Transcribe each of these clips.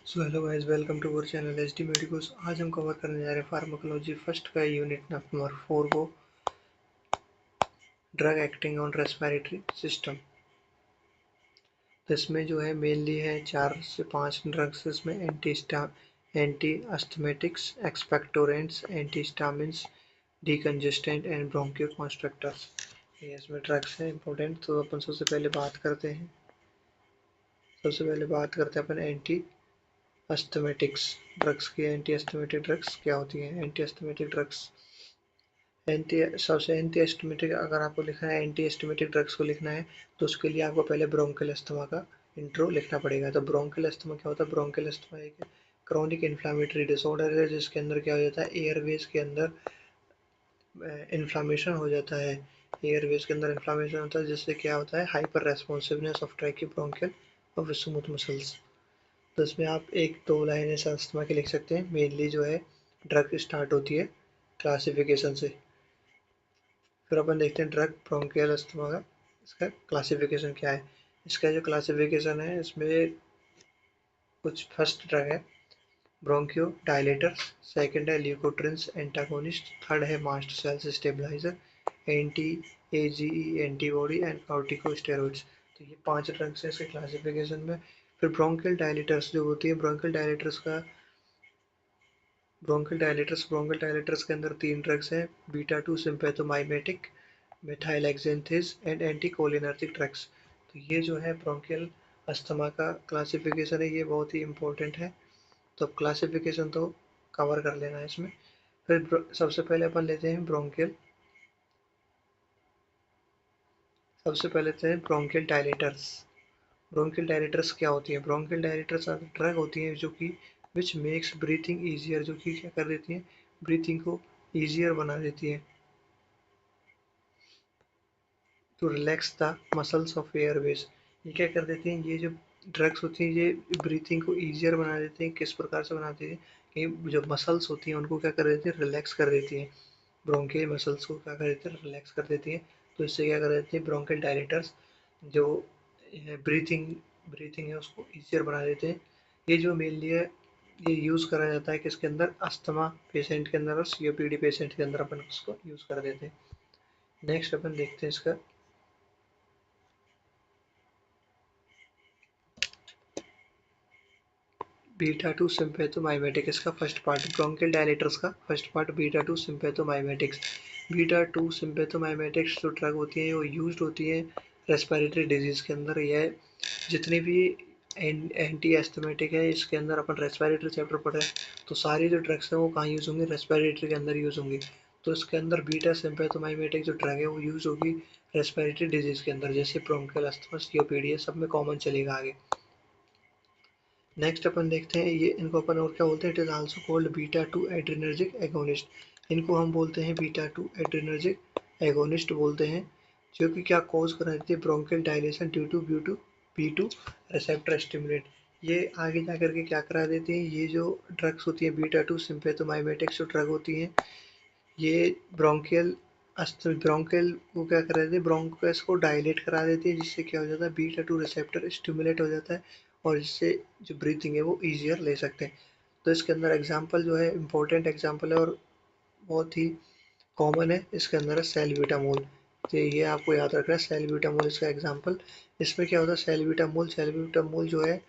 So hello guys, welcome to our channel H D medicos. आज हम cover करने जा रहे हैं फार्माकोलॉजी फर्स्ट का यूनिट नंबर 4 को, drug acting on respiratory system. तो इसमें जो है मेनली है 4 से 5 ड्रग्स। इसमें anti asthmatics, expectorants, antihistamines, decongestant and bronchoconstrictors. ये इसमें ड्रग्स हैं इंपॉर्टेंट। तो अपन सबसे पहले बात करते हैं अपन एंटी अस्थमेटिक्स ड्रग्स की। एंटी अस्थमेटिक ड्रग्स क्या होती हैं? एंटी अस्थमेटिक ड्रग्स सबसे एंटी एस्टिमेटिक, अगर आपको लिखना है एंटी एस्टिमेटिक ड्रग्स को लिखना है तो उसके लिए आपको पहले ब्रोंकियल अस्थमा का इंट्रो लिखना पड़ेगा। तो ब्रोंकियल अस्थमा क्या होता है? ब्रोंकियल अस्थमा एक क्रॉनिक इन्फ्लामेटरी डिसऑर्डर है जिसके अंदर क्या हो जाता है, एयरवेज के अंदर इन्फ्लामेशन हो जाता है। एयरवेज के अंदर इन्फ्लामेशन होता है जिससे क्या होता है, हाइपर रेस्पॉन्सिवनेस ऑफ ट्रैकियोब्रोंकियल और स्मूथ मसल्स। तो इसमें आप एक दो लाइनें अस्थमा की लिख सकते हैं। मेनली जो है ड्रग स्टार्ट होती है क्लासिफिकेशन से। फिर अपन देखते हैं ड्रग ब्रोंकियल अस्थमा का, इसका क्लासिफिकेशन क्या है। इसका जो क्लासिफिकेशन है इसमें कुछ फर्स्ट ड्रग है ब्रोंकियो डायलेटर्स, सेकंड है ल्यूकोट्रिन्स एंटागोनिस्ट, थर्ड है mast cells stabiliser, anti IgE antibody and corticosteroids. तो ये 5 ड्रग्स है इसके क्लासिफिकेशन में। फिर ब्रोंकियल डायलेटर्स जो होती है, ब्रोंकियल डायलेटर्स के अंदर 3 ड्रग्स हैं, beta 2 sympathomimetic, methylxanthines and anticholinergic drugs. तो ये जो है ब्रोंकियल अस्थमा का क्लासिफिकेशन है, ये बहुत ही इंपॉर्टेंट है। तो क्लासिफिकेशन तो कवर कर लेना है इसमें। फिर सबसे पहले लेते हैं ब्रोंकियल डायलेटर्स। ब्रोंकियल डायलेटर्स क्या होती है? ब्रोंकियल डायलेटर्स ड्रग होती हैं जो कि विच मेक्स ब्रीथिंग ईजियर, जो कि क्या कर देती हैं, ब्रीथिंग को ईजियर बना देती है, to relax the muscles of airways. ये क्या कर देती हैं, ये जो ड्रग्स होती हैं ये ब्रीथिंग को ईजियर बना देती हैं। किस प्रकार से बनाती है कि जो मसल्स होती हैं उनको क्या कर देती है, रिलैक्स कर देती हैं। ब्रोंकियल मसल्स को क्या कर देती है, रिलैक्स कर देती हैं। तो इससे क्या कर देती है, ब्रोंकियल डायलेटर्स जो ब्रीथिंग ब्रीथिंग है उसको ईजियर बना देते हैं। ये जो मेनली है ये यूज़ करा जाता है किसके अंदर, अस्थमा पेशेंट के अंदर और सीओपीडी पेशेंट के अंदर अपन उसको यूज़ कर देते हैं। नेक्स्ट अपन देखते हैं इसका बीटा टू सिम्पैथोमाइमेटिक। इसका फर्स्ट पार्ट ब्रोंकियल डायलेटर्स का first part beta two sympathomimetics. Beta two sympathomimetics जो ड्रग होती है वो यूज्ड होती है रेस्पिरेटरी डिजीज के अंदर। यह जितनी भी एंटी एस्थमेटिक है इसके अंदर अपन रेस्पिरेटरी चैप्टर पढ़ रहे हैं तो सारी जो ड्रग्स है वो कहाँ यूज़ होंगी, रेस्पिरेटरी के अंदर यूज़ होंगी। तो इसके अंदर बीटा सिम्पैथोमाइमेटिक जो ड्रग है वो यूज़ होगी रेस्पिरेटरी डिजीज के अंदर, जैसे ब्रोंकियल अस्थमा, सीओपीडी, सब में कॉमन चलेगा आगे। नेक्स्ट अपन देखते हैं ये इनको अपन और क्या बोलते हैं, it is also called beta two adrenergic agonist. इनको हम बोलते हैं बीटा टू एड्रीनर्जिक एगोनिस्ट बोलते हैं, जो कि क्या कॉज कर देती है, bronchial dilation due to B two receptor stimulate. ये आगे जा करके क्या करा देती हैं, ये जो ड्रग्स होती हैं बीटा टू सिम्पैथोमाइमेटिक्स जो ड्रग होती हैं ये ब्रोंकियल को क्या करा देती है, ब्रोंकस को डायलेट करा देती है, जिससे क्या हो जाता है, बीटा टू रिसेप्टर स्टिमुलेट हो जाता है और इससे जो ब्रीथिंग है वो ईजियर ले सकते हैं। तो इसके अंदर एग्जाम्पल जो है इंपॉर्टेंट एग्जाम्पल है और बहुत ही कॉमन है, इसके अंदर है सेल्ब्यूटामोल। तो ये आपको याद रखना है, सेल्ब्यूटामोल इसका एग्जाम्पल। इसमें क्या होता है, सेल्ब्यूटामोल जो है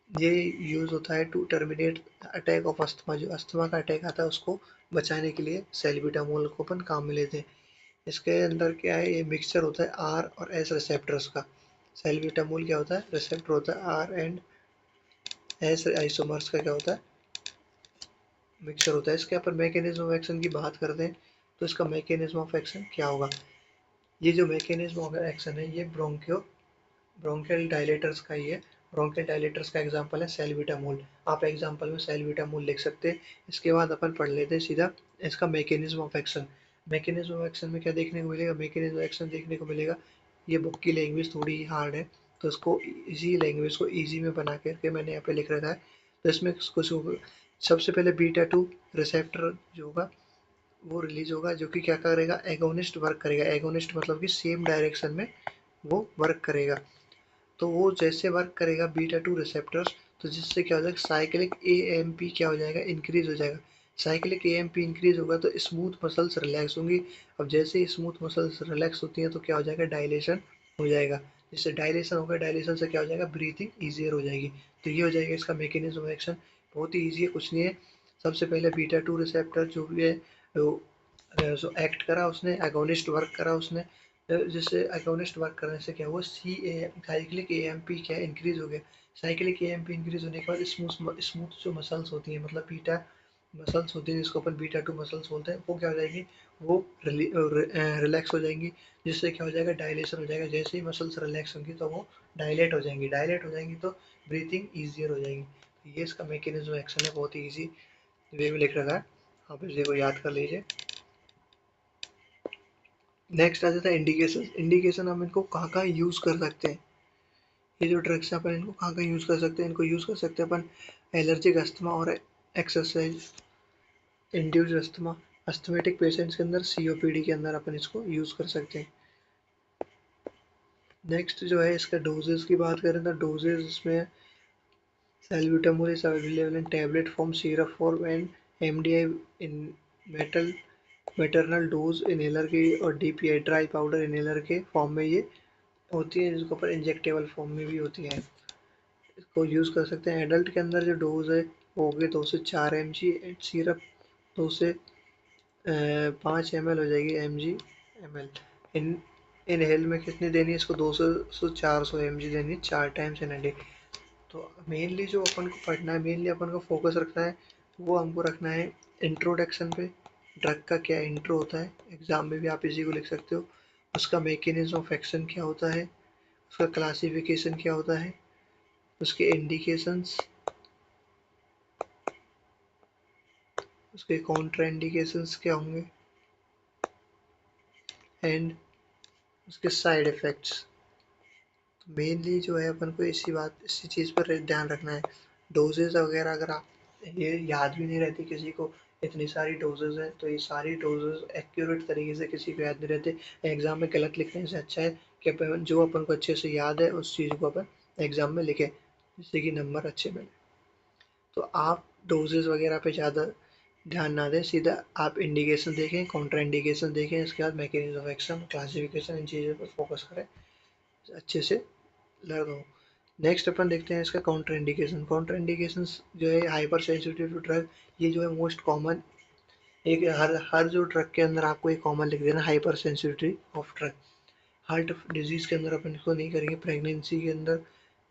ये यूज़ होता है to terminate attack of asthma. जो अस्थमा का अटैक आता है उसको बचाने के लिए सेल्ब्यूटामोल को अपन काम में लेते हैं। इसके अंदर क्या है, ये मिक्सचर होता है आर और एस रिसेप्टर्स का। सेल्ब्यूटामोल क्या होता है, रिसेप्टर होता है आर एंड एस आइसोमर्स का क्या होता है, मिक्सचर होता है। इसके अपन मैकेनिज्म ऑफ एक्शन की बात करते हैं तो इसका मैकेनिज्म ऑफ एक्शन क्या होगा। ये जो मैकेनिज्म ऑफ एक्शन है ये ब्रोंकियल डायलेटर्स का ही है। ब्रोंकियल डायलेटर्स का एग्जांपल है सेल्ब्यूटामोल। आप एग्जांपल में सेल्ब्यूटामोल लिख सकते हैं। इसके बाद अपन पढ़ लेते हैं सीधा इसका mechanism of action. Mechanism of action में क्या देखने को मिलेगा, मैकेनिज्म ऑफ एक्शन देखने को मिलेगा, ये बुक की लैंग्वेज थोड़ी हार्ड है तो इसको इसी लैंग्वेज को इजी में बना करके मैंने यहाँ पे लिख रखा है। तो इसमें कुछ सबसे पहले बीटा टू रिसेप्टर जो होगा वो रिलीज होगा, जो कि क्या करेगा, एगोनिस्ट वर्क करेगा। एगोनिस्ट मतलब कि सेम डायरेक्शन में वो वर्क करेगा। तो वो जैसे वर्क करेगा बीटा टू रिसेप्टर्स, तो जिससे क्या हो जाएगा साइक्लिक एएमपी क्या हो जाएगा, इंक्रीज हो जाएगा। साइक्लिक एएमपी इंक्रीज होगा तो स्मूथ मसल्स रिलैक्स होंगी। अब जैसे ही स्मूथ मसल्स रिलैक्स होती हैं तो क्या हो जाएगा, डायलेशन हो जाएगा। जिससे डायलेशन होगा, डायलेशन से क्या हो जाएगा, ब्रीथिंग ईजियर हो जाएगी। तो ये हो जाएगा इसका मैकेनिज्म ऑफ एक्शन। बहुत ही ईजी है, कुछ नहीं है। सबसे पहले बीटा टू रिसेप्टर जो भी है वो जो एक्ट करा उसने, एगोनिस्ट वर्क करा उसने, जिससे एगोनिस्ट वर्क करने से क्या हुआ, C A cyclic A M P क्या इंक्रीज हो गया। Cyclic A M P increase होने के बाद स्मूथ जो मसल्स होती हैं, मतलब बीटा मसल्स होती हैं जिसको अपन बीटा टू मसल्स बोलते हैं, वो क्या हो जाएगी, वो रिलैक्स हो जाएंगी। जिससे क्या हो जाएगा, डायलेशन हो जाएगा। जैसे ही मसल्स रिलैक्स होंगी तो वो डायलेट हो जाएंगी, डायलेट हो जाएंगी तो ब्रीथिंग ईजियर हो जाएगी। तो ये इसका मैकेनिज्म एक्शन है, बहुत ही ईजी वे में लिख रखा है, आप इसी को याद कर लीजिए। नेक्स्ट आ जाता है इंडिकेशन। इंडिकेशन हम इनको कहाँ कहाँ यूज़ कर सकते हैं, ये जो ड्रग्स हैं अपन इनको कहाँ कहाँ यूज़ कर सकते हैं, इनको यूज़ कर सकते हैं अपन एलर्जिक अस्थमा और exercise induced asthma, asthmatic patients के अंदर, सीओपीडी के अंदर अपन इसको यूज़ कर सकते हैं। नेक्स्ट जो है इसका डोजेस की बात करें तो डोजेस इसमें salbutamol is available in tablet form, syrup form and MDI in metal maternal dose inhaler की, और डीपीआई ड्राई पाउडर इनहेलर के फॉर्म में ये होती है, जिसके ऊपर इंजेक्टेबल फॉर्म में भी होती है। इसको यूज़ कर सकते हैं। एडल्ट के अंदर जो डोज है वो होगी 2 से 4 mg, एंड सिरप 2 से 5 ml हो जाएगी, mg ml। इन इनहेल में कितनी देनी है इसको, 200 से 400 mg देनी है 4 टाइम्स इन अ डे। तो मेनली जो अपन को पढ़ना है, मेनली अपन को फोकस रखना है, वो हमको रखना है इंट्रोडक्शन पे। ड्रग का क्या इंट्रो होता है, एग्जाम में भी आप इसी को लिख सकते हो। उसका मैकेनिज्म ऑफ एक्शन क्या होता है, उसका क्लासिफिकेशन क्या होता है, उसके इंडिकेशंस, उसके कॉन्ट्रा इंडिकेशंस क्या होंगे, एंड उसके साइड इफ़ेक्ट्स। मेनली जो है अपन को इसी चीज़ पर ध्यान रखना है। डोजेज वगैरह अगर आप ये याद भी नहीं रहती किसी को, इतनी सारी डोजेज हैं तो ये सारी डोजेज एक्यूरेट तरीके से किसी को याद नहीं रहते। एग्जाम में गलत लिखने से अच्छा है कि अपन जो अपन को अच्छे से याद है उस चीज़ को अपन एग्जाम में लिखें, जिससे कि नंबर अच्छे मिले। तो आप डोजेज वगैरह पे ज़्यादा ध्यान ना दें, सीधा आप इंडिकेशन देखें, कॉन्ट्रा इंडिकेशन देखें, इसके बाद मैकेनिज्म ऑफ एक्शन, क्लासिफिकेशन, इन चीज़ों पर फोकस करें अच्छे से लर्न हो। नेक्स्ट अपन देखते हैं इसका काउंटर इंडिकेशन। काउंटर इंडिकेशन जो है हाइपर सेंसिटिव टू ड्रग, ये जो है मोस्ट कॉमन, एक हर हर जो ड्रग के अंदर आपको एक कॉमन लिख देना, hyper sensitivity of drug. Heart disease के अंदर अपन इसको नहीं करेंगे, प्रेगनेंसी के अंदर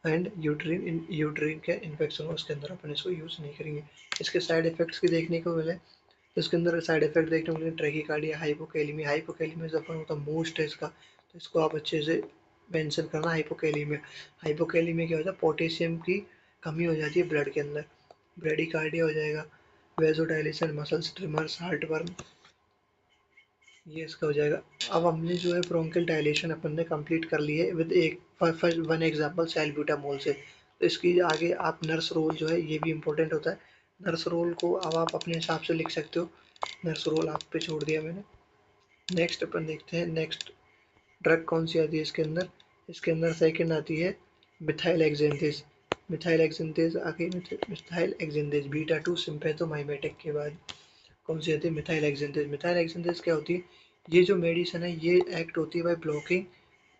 एंड यूट्रीन के इन्फेक्शन उसके अंदर अपन इसको यूज़ नहीं करेंगे। इसके साइड इफेक्ट्स की देखने को मिले तो इसके अंदर साइड इफेक्ट देखने को मिले ट्रैकीकार्डिया, हाइपोकैलेमिया। हाइपोकैलेमिया जो अपन होता है मोस्ट है इसका, तो इसको आप अच्छे से मेंशन करना। हाइपोकैलेमिया, हाइपोकैलेमिया क्या होता है, पोटेशियम की कमी हो जाती है ब्लड के अंदर। ब्रेडिकार्डिया हो जाएगा, vasodilation, muscles trimmers, heart burn, ये इसका हो जाएगा। अब हमने जो है ब्रोंकियल डायलेशन अपन ने कंप्लीट कर ली है विद एक फर्स्ट वन एग्जांपल सैल्ब्यूटामोल से। तो इसकी आगे आप नर्स रोल जो है ये भी इम्पोर्टेंट होता है। नर्स रोल को अब आप अपने हिसाब से लिख सकते हो, नर्स रोल आप पे छोड़ दिया मैंने। नेक्स्ट अपन देखते हैं नेक्स्ट ड्रग कौन सी आती है इसके अंदर। इसके अंदर सेकंड आती है मिथाइल एक्जेंथेस। मिथाइल एक्जेंथेस आगे, मिथाइल एक्जेंथेस बीटा टू सिम्पैथोमाइमेटिक के बाद कौन सी आती है, मिथाइल एक्जेंथेस। मिथाइल एक्जेंथेस क्या होती है, ये जो मेडिसिन है ये एक्ट होती है by blocking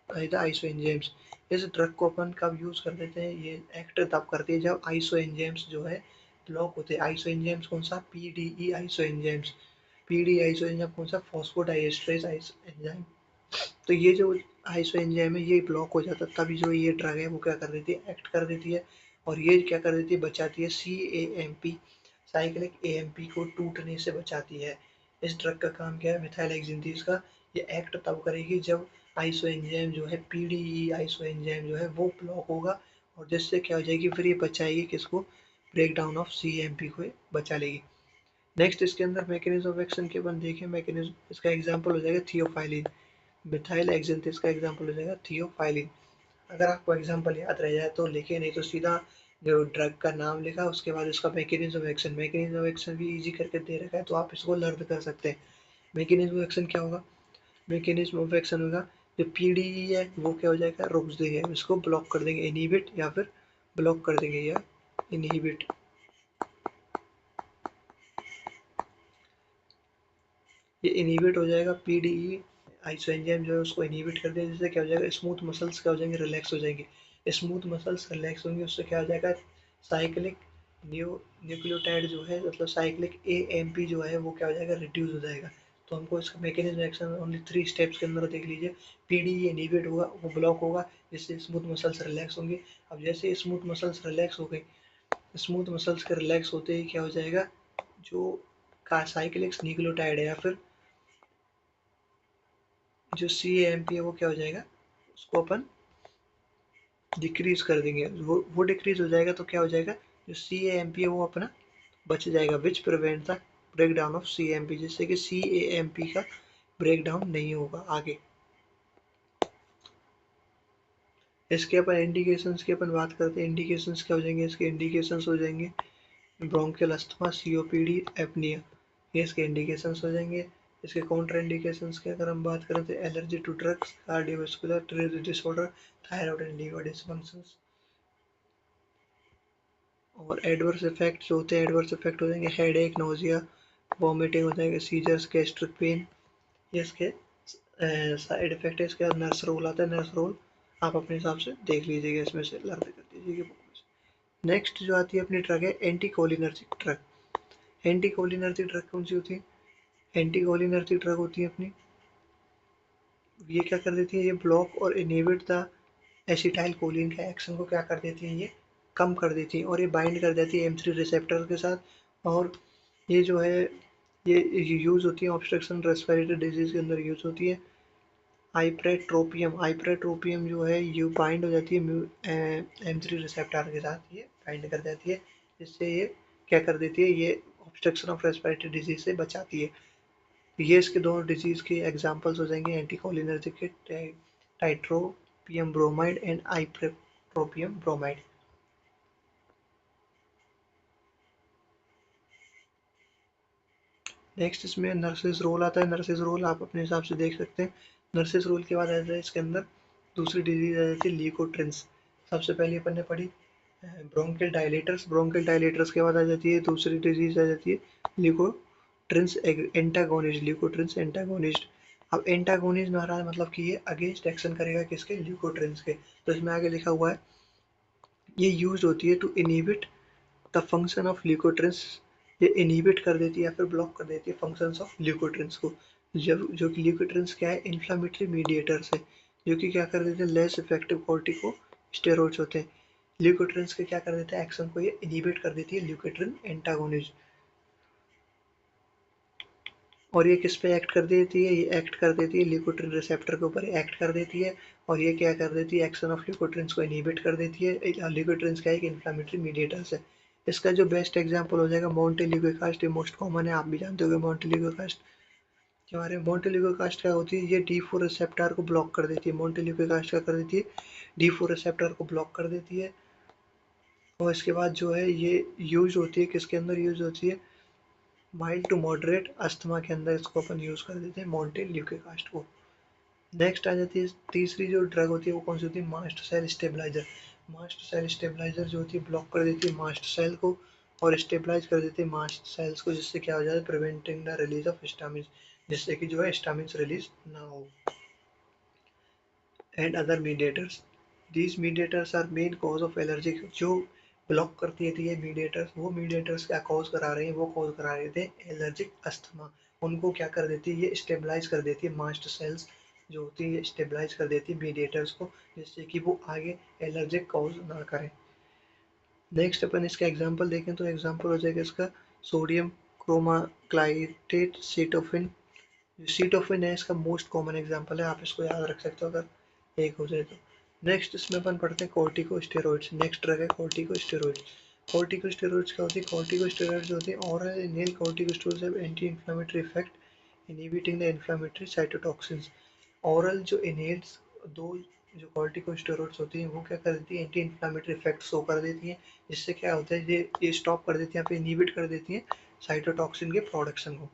the iso enzymes. इस ड्रग को अपन कब यूज़ कर देते हैं, ये एक्ट तब करती है जब आइसो एंजाइम्स जो है ब्लॉक होते हैं। आइसो एंजाइम्स कौन सा, PDE iso enzymes. PDE iso enzyme कौन सा, फॉस्फोडाइएस्ट्रेज आइसो एंजाइम। तो ये जो आइसो एंजाइम है ये ब्लॉक हो जाता है, तभी जो ये ड्रग है वो क्या कर देती है, एक्ट कर देती है। और ये क्या कर देती है, बचाती है C A M P, cyclic A M P को टूटने से बचाती है। इस ड्रग का काम क्या है, मिथाइल एक्जेंथेस का, ये एक्ट तब करेगी जब आइसो एंजाइम जो है, पीडीई आइसो एंजाइम जो है वो ब्लॉक होगा, और जिससे क्या हो जाएगी, फिर ये बचाएगी किसको, break down of C M P को बचा लेगी। नेक्स्ट इसके अंदर मैकेनिज्म ऑफ एक्शन के अपन देखें, मैकेनिज्म इसका एग्जांपल हो जाएगा थियोफाइलिन। मिथाइल एक्जेंथेस का एग्जांपल हो जाएगा थियोफाइलिन। अगर आपको एग्जांपल याद रह जाए तो लिखे, नहीं तो सीधा जो ड्रग का नाम लिखा उसके बाद उसका mechanism of action, mechanism of action भी इजी करके दे रखा है तो आप इसको लर्न कर सकते हैं। मैकेनिज्म ऑफ एक्शन क्या होगा, मैकेनिज्म ऑफ एक्शन होगा जो पीडीई है वो क्या हो जाएगा, रोक देंगे, इसको ब्लॉक कर देंगे, इनहिबिट या फिर ब्लॉक कर देंगे या इनहिबिट। ये इनहिबिट हो जाएगा, पीडीई आइसोएंजाइम जो है उसको इनहिबिट कर दिया, जिससे क्या हो जाएगा, स्मूथ मसल्स क्या हो जाएंगे, रिलैक्स हो जाएंगे। स्मूथ मसल्स रिलैक्स होंगे, उससे क्या हो जाएगा, साइक्लिक न्यूक्लियोटाइड जो है, मतलब साइक्लिक एएमपी जो है वो क्या हो जाएगा, रिड्यूस हो जाएगा। तो हमको इसका मैकेनिज्म एक्शन ओनली 3 स्टेप्स के अंदर देख लीजिए। पीडीई इनहिबिट होगा, वो ब्लॉक होगा, जिससे स्मूथ मसल्स रिलैक्स होंगे। अब जैसे स्मूथ मसल्स रिलैक्स हो गए, स्मूथ मसल्स के रिलैक्स होते ही क्या हो जाएगा, जो का साइक्लिक न्यूक्लियोटाइड है या फिर जो सी एम पी है वो क्या हो जाएगा, उसको अपन डिक्रीज कर देंगे, वो डिक्रीज हो जाएगा, तो क्या हो जाएगा, जो सी एम पी है वो अपना बच जाएगा, which prevent the break down of C M P, जिससे कि सी एम पी का ब्रेक डाउन नहीं होगा आगे। इसके अपन इंडिकेशंस की अपन बात करते हैं। इंडिकेशंस क्या हो जाएंगे, इसके इंडिकेशंस हो जाएंगे ब्रोंकियल अस्थमा, सीओपीडी, एपनिया, ये इसके इंडिकेशंस हो जाएंगे। इसके काउंटर इंडिकेशंस की अगर हम बात करें तो allergy to drugs, cardiovascular disorder, thyroid and liver dysfunctions. और एडवर्स इफेक्ट जो होते हैं, एडवर्स इफेक्ट हो जाएंगे हेड एक, नोजिया, वॉमिटिंग हो जाएगा, सीजर्स, गैस्ट्रिक पेन, ये इसके साइड इफेक्ट है। इसके बाद नर्स रोल आता है, नर्स रोल आप अपने हिसाब से देख लीजिएगा, इसमें से लर्न कर दीजिएगा बुक में से। नेक्स्ट जो आती है अपनी ड्रग है एंटीकोलिनर्जिक ड्रग। एंटीकोलिनर्जिक ड्रग कौन सी होती है, एंटीकोलिनर्जिक ड्रग होती है अपनी, ये क्या कर देती है, ये ब्लॉक और इनहिबिट द एसिटाइल कोलिन के एक्शन को क्या कर देती है, ये कम कर देती है, और ये बाइंड कर देती है M3 रिसेप्टर के साथ। और ये जो है ये यूज़ होती है ऑब्स्ट्रक्शन रेस्पिरेटरी डिजीज के अंदर यूज़ होती है। आइप्रेट्रोपियम, आइप्रेट्रोपियम जो है ये बाइंड हो जाती है M3 रिसेप्टर के साथ, ये बाइंड कर जाती है, जिससे ये क्या कर देती है, ये ऑब्स्ट्रक्शन ऑफ रेस्पिरेटरी डिजीज से बचाती है। ये इसके दोनों डिजीज के एग्जांपल्स हो जाएंगे, एंटीकोलिनर्जिक के टाइट्रोपियम ब्रोमाइड एंड आइप्रोपियम ब्रोमाइड। नेक्स्ट इसमें नर्सेज रोल आता है, नर्सेज रोल आप अपने हिसाब से देख सकते हैं। नर्सेज रोल के बाद आ जाता है इसके अंदर दूसरी डिजीज आ जाती है ल्यूकोट्रिंस। सबसे पहले अपन ने पढ़ी ब्रोंकियल डायलेटर्स, ब्रोंकियल डायलेटर्स के बाद आ जाती है दूसरी डिजीज आ जाती है ल्यूकोट्रिंस एंटागोनिस्ट, ल्यूकोट्रिंस एंटागोनिस्ट। अब एंटागोनिस्ट महाराज मतलब कि ये अगेंस्ट एक्शन करेगा किसके, ल्यूकोट्रिंस के। तो इसमें आगे लिखा हुआ है ये यूज होती है to inhibit the function of leukotrienes, ये इनहिबिट कर देती है या फिर ब्लॉक कर देती है फंक्शंस ऑफ ल्यूकोट्रिंस को। जब जो कि ल्यूकोट्रिंस क्या है, इन्फ्लामेटरी मीडिएटर्स है, जो कि क्या कर देते हैं, लेस इफेक्टिव कॉर्टिको स्टेरॉइड्स होते हैं। ल्यूकोट्रिंस के क्या कर देते हैं, एक्शन को ये इनहिबिट कर देती है ल्यूकोट्रिन एंटागोनिस्ट। और ये किस पे एक्ट कर देती है, ये एक्ट कर देती है ल्यूकोट्रिन रिसेप्टर के ऊपर एक्ट कर देती है, और ये क्या कर देती है, एक्शन ऑफ ल्यूकोट्रिन्स को इनहिबिट कर देती है। ल्यूकोट्रिन्स का एक इन्फ्लामेटरी मीडिएटर्स है। इसका जो बेस्ट एग्जांपल हो जाएगा मोंटेलिग्योकास्ट, ये मोस्ट कॉमन है, आप भी जानते होंगे मोंटेलिग्योकास्ट के बारे में। मोंटेलिग्योकास्ट क्या होती है, ये D4 रिसेप्टर को ब्लॉक कर देती है, मोंटेलिग्योकास्ट क्या कर देती है, D4 रिसेप्टर को ब्लॉक कर देती है। और इसके बाद जो है ये यूज होती है, किसके अंदर यूज होती है, माइल्ड टू मॉडरेट अस्थमा के अंदर इसको अपन यूज कर देते हैं मोंटेलिग्योकास्ट को। नेक्स्ट आ जाती है तीसरी जो ड्रग होती है वो कौन सी होती है, mast cell stabiliser. Mast cell stabiliser जो होती है ब्लॉक कर देती है मास्ट सेल को और स्टेबलाइज कर देती है मास्ट सेल्स को, जिससे क्या हो जाता है, preventing the release of histamine, जिससे कि जो है हिस्टामिन रिलीज ना हो। And other mediators, these mediators are main cause of allergy, जो ब्लॉक करती है ये मीडिएटर्स, वो मीडिएटर्स क्या कॉज करा रहे हैं, वो कॉज करा रहे थे एलर्जिक अस्थमा। उनको क्या कर देती है, ये स्टेबलाइज कर देती है मास्ट सेल्स जो होती है, स्टेबलाइज कर देती है मीडिएटर्स को, जिससे कि वो आगे एलर्जिक कॉज ना करें। नेक्स्ट अपन इसका एग्जांपल देखें तो एग्जांपल हो जाएगा इसका सोडियम क्रोमाक्लाइटेट सीटोफिन। जो सीटोफिन है इसका मोस्ट कॉमन एग्जांपल है, आप इसको याद रख सकते हो अगर एक हो जाए तो। नेक्स्ट इसमें अपन पढ़ते हैं कॉर्टिकोस्टेरॉइड्स। नेक्स्ट ड्रग है कॉर्टिकोस्टेरॉइड्स। कॉर्टिकोस्टेरॉइड्स क्या होती है, कॉर्टिकोस्टेरॉइड्स जो होती है oral inhale corticosteroids have anti inflammatory effect inhibiting the inflammatory cytotoxins. Oral जो इनहेल्स दो जो कॉर्टिकोस्टेरॉइड्स होती हैं वो क्या कर देती है, एंटी इन्फ्लेमेटरी इफेक्ट शो कर देती हैं, जिससे क्या होता है, ये स्टॉप कर देती हैं, यहाँ पे इनहिबिट कर देती हैं साइटोटॉक्सिन के प्रोडक्शन को।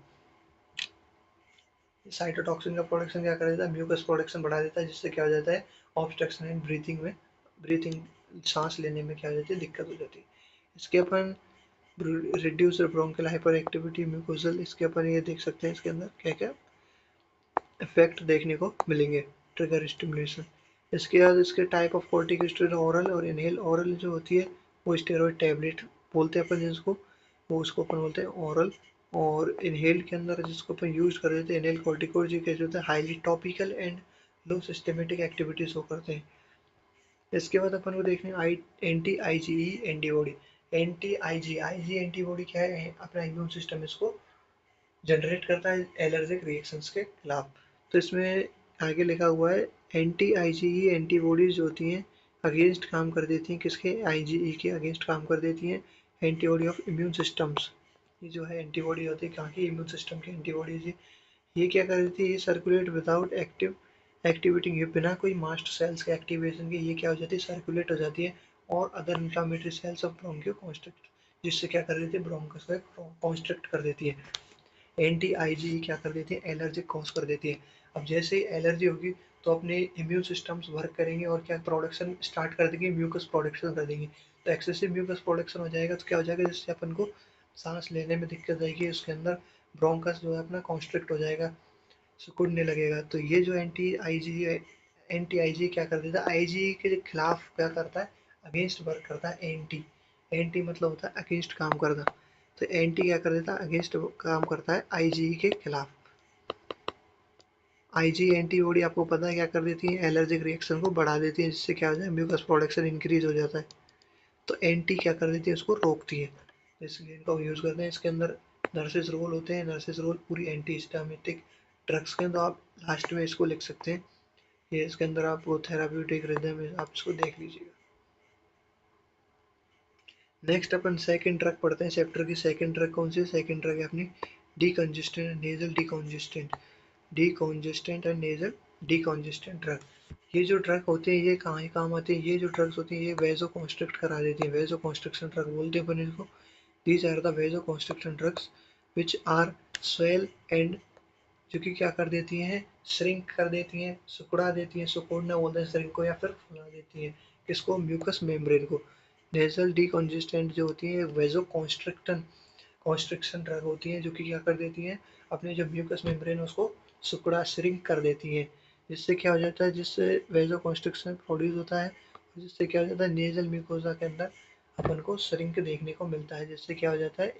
साइटोटॉक्सिन का प्रोडक्शन क्या कर देता है, म्यूकस प्रोडक्शन बढ़ा देता है, जिससे क्या हो जाता है ऑब्स्ट्रक्शन इन ब्रीथिंग सांस लेने में क्या हो जाती है, दिक्कत हो जाती है। इसके अपन reduce bronchial hyper activity mucosal, इसके अपन ये देख सकते हैं इसके अंदर क्या क्या इफेक्ट देखने को मिलेंगे। ट्रिगर स्टिमुलेशन, इसके बाद इसके टाइप ऑफ कॉर्टिकोस्टेरॉइड ओरल और इनहेल। ओरल जो होती है वो स्टेरॉइड टैबलेट बोलते हैं अपन जिसको, वो उसको अपन बोलते हैं ओरल। और इनहेल के अंदर जिसको अपन यूज कर रहे थे इनहेल कॉर्टिकोइड जो कैसे होता है highly topical and low systematic activity show करते हैं। इसके बाद अपन को देखने आई anti IgE antibody. Anti Ig antibody क्या है, अपना इम्यून सिस्टम इसको जनरेट करता है एलर्जिक रिएक्शंस के खिलाफ। तो इसमें आगे लिखा हुआ है एंटी आईजीई एंटीबॉडीज जो होती हैं अगेंस्ट काम कर देती हैं, किसके, आईजीई के अगेंस्ट काम कर देती हैं, एंटीबॉडी ऑफ इम्यून सिस्टम्स। ये जो है एंटीबॉडी होती है कहाँ की, इम्यून सिस्टम की एंटीबॉडीज। ये क्या कर देती है, ये सर्कुलेट विदाउट एक्टिवेटिंग, ये बिना कोई मास्ट सेल्स के एक्टिवेशन के ये क्या हो जाती है, सर्कुलेट हो जाती है और other inflammatory cells of bronchoconstrict, जिससे क्या कर देती है, ब्रोंकस को कॉन्स्ट्रिक्ट कर देती है। एंटी आईजी क्या कर देती है, एलर्जी कॉज कर देती है। अब जैसे ही एलर्जी होगी तो अपने इम्यून सिस्टम्स वर्क करेंगे और क्या प्रोडक्शन स्टार्ट कर देंगे, म्यूकस प्रोडक्शन कर देंगे। तो एक्सेसिव म्यूकस प्रोडक्शन हो जाएगा तो क्या हो जाएगा, जिससे अपन को सांस लेने में दिक्कत आएगी, उसके अंदर ब्रोंकस जो है अपना कॉन्स्ट्रिक्ट हो जाएगा, सिकुड़ने लगेगा। तो ये जो एंटी आईजी क्या कर देता है, आईजी के खिलाफ क्या करता है, अगेंस्ट वर्क करता है। एंटी एंटी मतलब होता है अगेंस्ट काम करना, तो एंटी क्या कर देता है, अगेंस्ट काम करता है आईजी के खिलाफ। आईजी एंटीबॉडी आपको पता है क्या कर देती है, एलर्जिक रिएक्शन को बढ़ा देती है, जिससे क्या हो जाए, म्यूकस प्रोडक्शन इंक्रीज हो जाता है। तो एंटी क्या कर देती है, उसको रोकती है, इसलिए इनका यूज़ करते हैं। इसके अंदर नर्सेस रोल होते हैं, नर्सेस रोल पूरी एंटी हिस्टामिनिक ड्रग्स के, तो आप लास्ट में इसको लिख सकते हैं। ये इसके अंदर आपको थेराप्यूटिक रिदम है, आप इसको देख लीजिएगा। नेक्स्ट अपन सेकंड ड्रग पढ़ते हैं चैप्टर की। सेकंड ड्रग कौन सी है, सेकंड ड्रग है अपनी decongestant nasal decongestant and nasal decongestant drug. ये जो ड्रग होते हैं ये कहाँ काम आते हैं, ये जो ड्रग्स होती हैं ये वेजो कॉन्स्ट्रिक्ट करा देती हैं, वेजो कॉन्स्ट्रिक्शन ड्रग बोलते हैं अपन इसको। These are the vasoconstriction drugs which are swell and, जो कि क्या कर देती हैं, श्रिंक कर देती हैं, सिकुड़ा देती हैं, सिकुड़ना बोलते हैं श्रिंक को, या फिर फुला देती हैं किसको, म्यूकस मेम्ब्रेन को। नेजल डीकंजेस्टेंट जो होती है वेजो कॉन्स्ट्रिक्शन ड्रग होती हैं, जो कि क्या कर देती हैं, अपने जो म्यूकस मेम्ब्रेन है उसको सिकुड़ा श्रिंक कर देती हैं, जिससे क्या हो जाता है, जिससे वेजो कॉन्स्ट्रिक्शन प्रोड्यूस होता है, जिससे क्या हो जाता है, नेजल म्यूकोजा के अंदर अपन को श्रिंक देखने को मिलता है, जिससे क्या हो जाता है,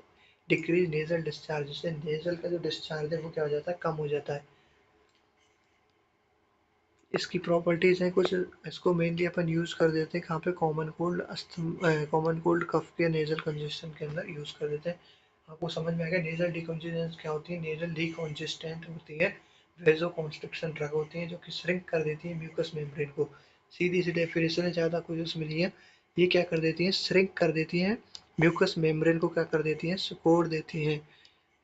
डिक्रीज नेजल डिस्चार्ज, जिससे नेजल का जो डिस्चार्ज है वो क्या हो जाता है, कम हो जाता है। इसकी प्रॉपर्टीज हैं कुछ, इसको मेनली अपन यूज कर देते हैं कहाँ पे, कॉमन कोल्ड कफ के नेजल कंजेशन के अंदर यूज कर देते हैं। आपको समझ में आएगा नेजल डिकंजेशन क्या होती है, नेजल डिकंजेस्टेंट होती है वेजो कॉन्स्ट्रिक्शन ड्रग होती है, जो कि श्रिंक कर देती है म्यूकस मेम्ब्रेन को। सीधी सी डेफिनेशन है, ज़्यादा कुछ उसमें नहीं है। ये क्या कर देती है, श्रिंक कर देती हैं म्यूकस मेम्ब्रेन को, क्या कर देती हैं, सिकोड़ देती हैं।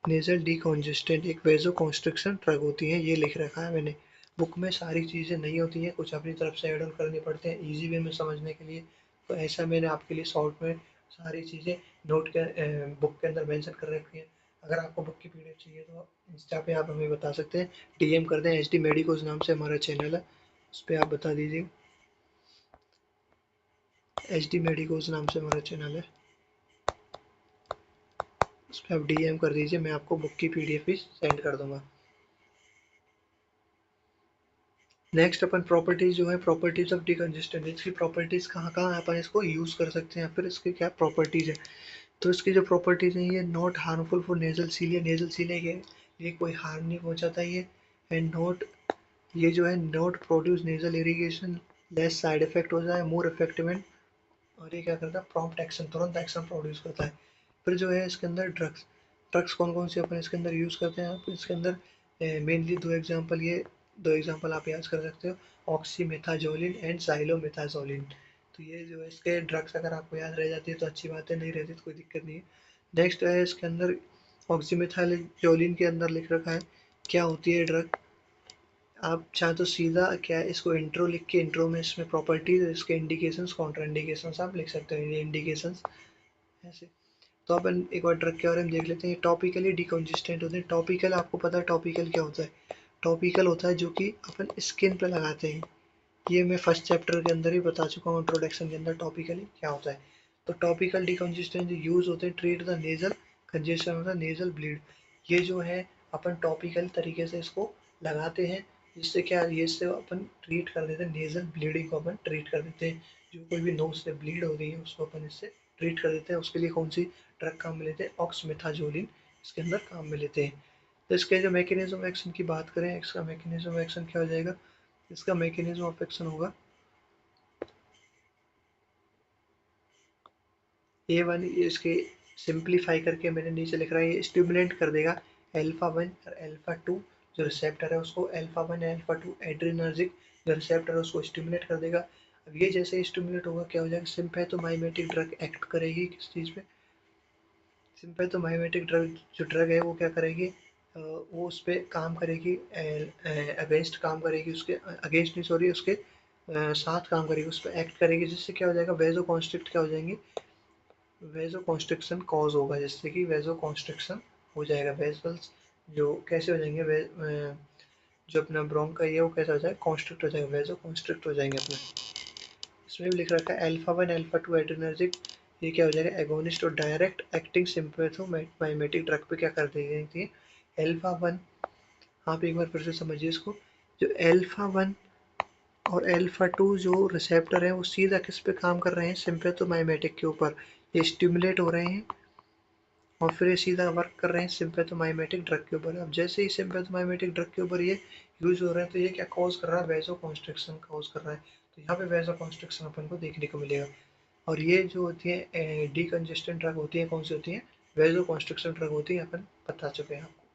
नेजल डिकंजेस्टेंट एक वेजो कॉन्स्ट्रिक्शन ड्रग होती है, ये लिख रखा है मैंने। बुक में सारी चीज़ें नहीं होती हैं, कुछ अपनी तरफ से ऐड ऑन करनी पड़ते हैं इजी वे में समझने के लिए, तो ऐसा मैंने आपके लिए शॉर्ट में सारी चीज़ें नोट के बुक के अंदर मेंशन कर रखी हैं। अगर आपको बुक की पीडीएफ चाहिए तो इंस्टा पे आप हमें बता सकते हैं, डीएम कर दें, एच डी मेडिकोज नाम से हमारा चैनल है, उस पर आप बता दीजिए, एच डी मेडिकोज नाम से हमारा चैनल है, उस पर आप डीएम कर दीजिए, मैं आपको बुक की पीडीएफ भी सेंड कर दूंगा। नेक्स्ट अपन प्रॉपर्टीज जो है, प्रॉपर्टीज ऑफ डिकंजेस्टेंट, इसकी प्रॉपर्टीज कहाँ कहाँ अपन इसको यूज कर सकते हैं, फिर इसकी क्या प्रॉपर्टीज है। तो इसकी जो प्रॉपर्टीज है, ये नॉट हार्मफुल फॉर नेजल सीलिया के लिए कोई हार्म नहीं पहुंचाता ये, एंड नॉट, ये जो है not produce nasal irrigation, less side effect हो जाए, मोर इफेक्टिव एंड, और ये क्या करता है, प्रॉम्प्ट एक्शन, तुरंत एक्शन प्रोड्यूस करता है। फिर जो है इसके अंदर ड्रग्स, ड्रग्स कौन कौन से अपन इसके अंदर यूज़ करते हैं, आप इसके अंदर मेनली दो एग्जांपल आप याद कर सकते हो, ऑक्सीमेथाजोलिन एंड साइलोमेथाजोलिन। तो ये जो है इसके ड्रग्स, अगर आपको याद रह जाती है तो अच्छी बात है, नहीं रहती तो कोई दिक्कत नहीं है। नेक्स्ट है इसके अंदर ऑक्सीमेथाजोलिन के अंदर लिख रखा है क्या होती है ड्रग। आप चाहे तो सीधा क्या है, इसको इंट्रो लिख के, इंट्रो में इसमें प्रॉपर्टीज, इसके इंडिकेशंस, कॉन्ट्रा इंडिकेशंस आप लिख सकते हो, ये इंडिकेशंस ऐसे। तो अपन एक बार ड्रग के बारे में देख लेते हैं। टॉपिकली डिकंजिस्टेंट होते हैं, टॉपिकल आपको पता है टॉपिकल क्या होता है, टॉपिकल होता है जो कि अपन स्किन पे लगाते हैं। ये मैं फर्स्ट चैप्टर के अंदर ही बता चुका हूँ इंट्रोडक्शन के अंदर टॉपिकली क्या होता है। तो टॉपिकल डिकंजेस्टेंट जो यूज होते हैं ट्रीट द नेजल कंजेशन होता है नेजल ब्लीड। ये जो है अपन टॉपिकल तरीके से इसको लगाते हैं, जिससे क्या ये इससे अपन ट्रीट कर देते हैं नेजल ब्लीडिंग को अपन ट्रीट कर देते हैं। जो कोई भी नोज से ब्लीड हो रही है उसको अपन इससे ट्रीट कर देते हैं। उसके लिए कौन सी ड्रग काम में लेते हैं, ऑक्समेथाजोलिन इसके अंदर काम में लेते हैं। तो इसके जो मैकेनिज्म ऑफ एक्शन की बात करें, इसका मैकेनिज्म ऑफ एक्शन क्या हो जाएगा, इसका मैकेनिज्म ऑफ एक्शन होगा ए वन। इसके सिंप्लीफाई करके मैंने नीचे लिख रहा है, ये स्टिमुलेट कर देगा अल्फा वन और अल्फा टू जो रिसेप्टर है उसको, अल्फा वन या अल्फा टू एड्रेनर्जिक जो रिसेप्टर है उसको स्टिमुलेट कर देगा। अब ये जैसे स्टिमुलेट होगा क्या हो जाएगा, सिम्पैथोमाइमेटिक ड्रग एक्ट करेगी किस चीज़ पे, सिम्पैथोमाइमेटिक ड्रग जो ड्रग है वो क्या करेगी, वो उस पर काम करेगी, अगेंस्ट काम करेगी, उसके अगेंस्ट नहीं सॉरी उसके साथ काम करेगी, उस पर एक्ट करेगी, जिससे क्या हो जाएगा वेजो कॉन्स्ट्रिक्ट क्या हो जाएंगे, वेजो कॉन्स्ट्रिक्शन कॉज होगा, जिससे कि वेजो कॉन्स्ट्रिक्शन हो जाएगा। वेजल्स जो कैसे हो जाएंगे, जो अपना ब्रोंक का ये वो कैसा हो जाएगा, कॉन्स्ट्रिक्ट हो जाएगा, वेजो कॉन्स्ट्रिक्ट हो जाएंगे अपने। इसमें भी लिख रखा है alpha one alpha two adrenergic, ये क्या हो जाएगा एगोनिस्ट और डायरेक्ट एक्टिंग सिम्पैथोमाइमेटिक ड्रग पे क्या कर देती है, अल्फा वन। आप एक बार फिर से समझिए इसको, जो अल्फा वन और अल्फा टू जो रिसेप्टर है वो सीधा किस पे काम कर रहे हैं, सिम्पैथोमाइमेटिक के ऊपर, ये स्टिमुलेट हो रहे हैं और फिर ये सीधा वर्क कर रहे हैं सिम्पैथोमाइमेटिक ड्रग के ऊपर। अब जैसे ही सिम्पैथोमाइमेटिक ड्रग के ऊपर ये यूज हो रहे हैं तो ये क्या कॉज कर रहा है, वेजो कॉन्स्ट्रिक्शन कॉज कर रहा है। तो यहाँ पे वेजो कॉन्स्ट्रिक्शन अपन को देखने को मिलेगा। और ये जो होती है डीकंजेस्टेंट ड्रग होती है, कौन सी होती है, वेजो कॉन्स्ट्रिक्शन ड्रग होती है, अपन बता चुके हैं आपको।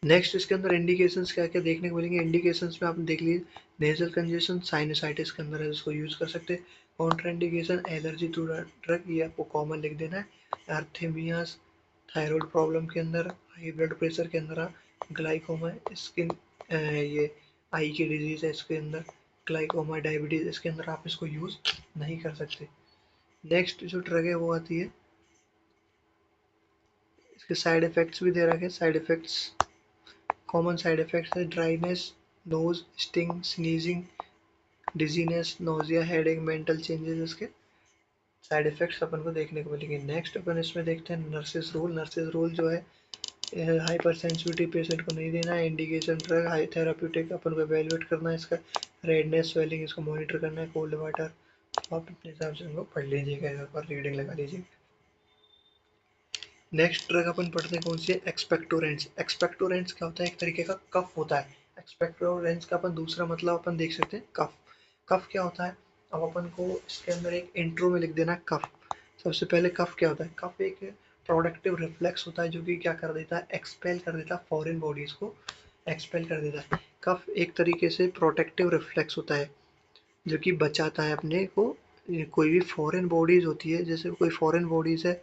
नेक्स्ट इसके अंदर इंडिकेशंस क्या क्या देखने को मिलेंगे, इंडिकेशंस में आपने देख लीजिए नेजल कंजेशन साइनसाइटिस के अंदर है जिसको यूज कर सकते हैं। कॉन्ट्राइंडिकेशन एलर्जी टू ड्रग, ये आपको कॉमन लिख देना है। आर्थेमियास थायराइड प्रॉब्लम के अंदर, हाई ब्लड प्रेशर के अंदर, ग्लाइकोमा स्किन ये आई की डिजीज है इसके अंदर, ग्लाइकोमा डायबिटीज इसके अंदर आप इसको यूज नहीं कर सकते। नेक्स्ट जो ड्रग है वो आती है, इसके साइड इफेक्ट्स भी दे रखे हैं। Side effects, common side effects है dryness, nose, sting, sneezing, dizziness, nausea, headache, mental changes, इसके साइड इफेक्ट्स अपन को देखने को मिलेंगे। नेक्स्ट अपन इसमें देखते हैं नर्सेस रूल। नर्सेस रूल जो है हाइपर सेंसिटिविटी पेशेंट को नहीं देना है, इंडिकेशन ड्रग हाई थेराप्यूटिक अपन को एवेलुएट करना है, इसका रेडनेस स्वेलिंग इसको मॉनिटर करना है, कोल्ड वाटर आप अपने हिसाब से उनको पढ़ लीजिएगा, एक बार रीडिंग लगा लीजिए। नेक्स्ट ड्रग अपन पढ़ते हैं कौन सी है, एक्सपेक्टोरेंट्स। एक्सपेक्टोरेंट्स क्या होता है, एक तरीके का कफ होता है। एक्सपेक्टोरेंट्स का अपन दूसरा मतलब अपन देख सकते हैं कफ। कफ क्या होता है, अब अपन को इसके अंदर एक इंट्रो में लिख देना है कफ। सबसे पहले कफ क्या होता है, कफ एक प्रोडक्टिव रिफ्लेक्स होता है जो कि क्या कर देता है, एक्सपेल कर देता है फॉरेन बॉडीज को, एक्सपेल कर देता है। कफ एक तरीके से प्रोटेक्टिव रिफ्लेक्स होता है जो कि बचाता है अपने को, कोई भी फॉरेन बॉडीज होती है, जैसे कोई फॉरेन बॉडीज है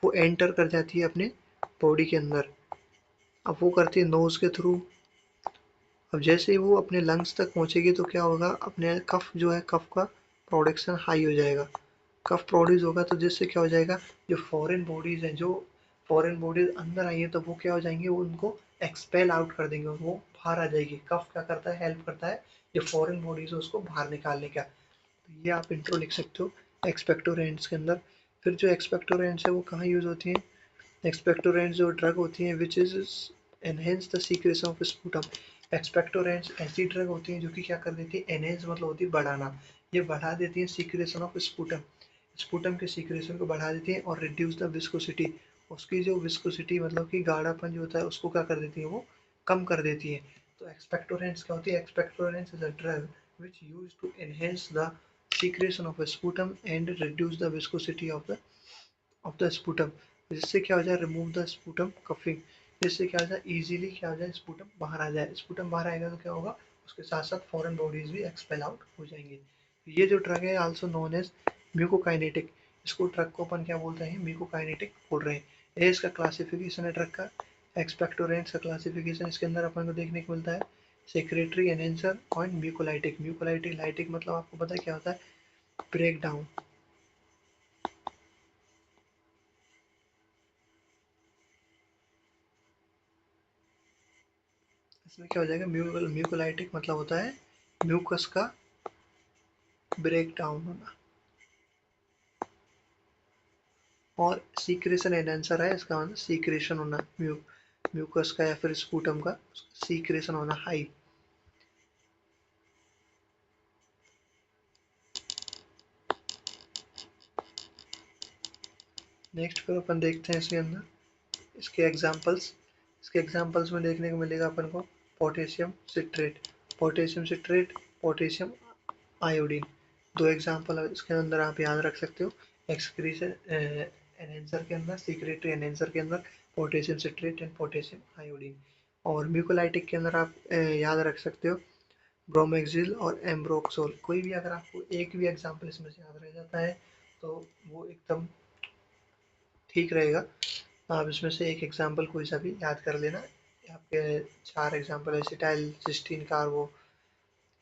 वो एंटर कर जाती है अपने बॉडी के अंदर, अब वो करती है नोज के थ्रू। अब जैसे ही वो अपने लंग्स तक पहुंचेगी तो क्या होगा, अपने कफ जो है कफ का प्रोडक्शन हाई हो जाएगा, कफ प्रोड्यूस होगा, तो जिससे क्या हो जाएगा, जो फॉरेन बॉडीज हैं, जो फॉरेन बॉडीज अंदर आई है तो वो क्या हो जाएंगे, वो उनको एक्सपेल आउट कर देंगे, वो बाहर आ जाएगी। कफ क्या करता है, हेल्प करता है जो फॉरेन बॉडीज है उसको बाहर निकालने का। तो ये आप इंट्रो लिख सकते हो एक्सपेक्टोरेंट्स के अंदर। फिर जो एक्सपेक्टोरेंट्स है वो कहाँ यूज होती हैं, एक्सपेक्टोरेंट्स जो ड्रग होती हैं which is enhance the secretion of sputum. Expectorants ऐसी ड्रग होती हैं जो कि क्या कर देती है, एनहेंस मतलब होती है बढ़ाना, ये बढ़ा देती है सीक्रेशन ऑफ स्पूटम, स्पूटम के सीक्रेशन को बढ़ा देती है और रिड्यूस द विस्कोसिटी, उसकी जो विस्कोसिटी मतलब कि गाढ़ापन जो होता है उसको क्या कर देती है, वो कम कर देती है। तो एक्सपेक्टोरेंट्स क्या होती है, expectorants is a drug which use to enhance the secretion of a sputum and reduce the viscosity of the sputum, जिससे क्या हो जाए, रिमूव द स्पूटम कफिंग, जिससे क्या हो जाए इजीली क्या हो जाए, स्पूटम बाहर आ जाए। स्पूटम बाहर आएगा तो क्या होगा, उसके साथ साथ फॉरेन बॉडीज भी एक्सपेल आउट हो जाएंगे। ये जो ड्रग है आल्सो नोन एज म्यूकोकाइनेटिक, इसको ड्रग को अपन क्या बोलते हैं, म्यूकोकाइनेटिक बोल रहे हैं। ये इसका क्लासिफिकेशन है ड्रग का, एक्सपेक्टोरेंट्स का क्लासिफिकेशन इसके अंदर अपन को देखने को मिलता है, सेक्रेटरी एनहेंसर और म्यूकोलाइटिक। म्यूकोलाइटिक लाइटिक मतलब आपको पता है क्या होता है, ब्रेक डाउन। इसमें क्या हो जाएगा, म्यूकोलाइटिक मतलब होता है म्यूकस का ब्रेक डाउन होना, और सीक्रेशन एनहेंसर है, इसका मतलब सीक्रेशन होना म्यूकस का या फिर स्पूटम का सीक्रेशन होना हाई। नेक्स्ट फिर अपन देखते हैं इसके अंदर इसके एग्जांपल्स में देखने को मिलेगा अपन को potassium citrate, potassium citrate, potassium iodine, दो एग्जांपल इसके अंदर आप याद रख सकते हो। एक्सक्रीशन एनहेंसर के अंदर, सीक्रेटरी एनहेंसर के अंदर potassium citrate and potassium iodine, और म्यूकोलाइटिक के अंदर आप याद रख सकते हो ब्रोमेक्सिल और एम्ब्रोक्सोल। कोई भी अगर आपको एक भी एग्जांपल इसमें से याद रह जाता है तो वो एकदम ठीक रहेगा। आप इसमें से एक एग्जांपल कोई सा भी याद कर लेना। आपके चार एग्जांपल है, एसिटाइल सिस्टीन कार्बो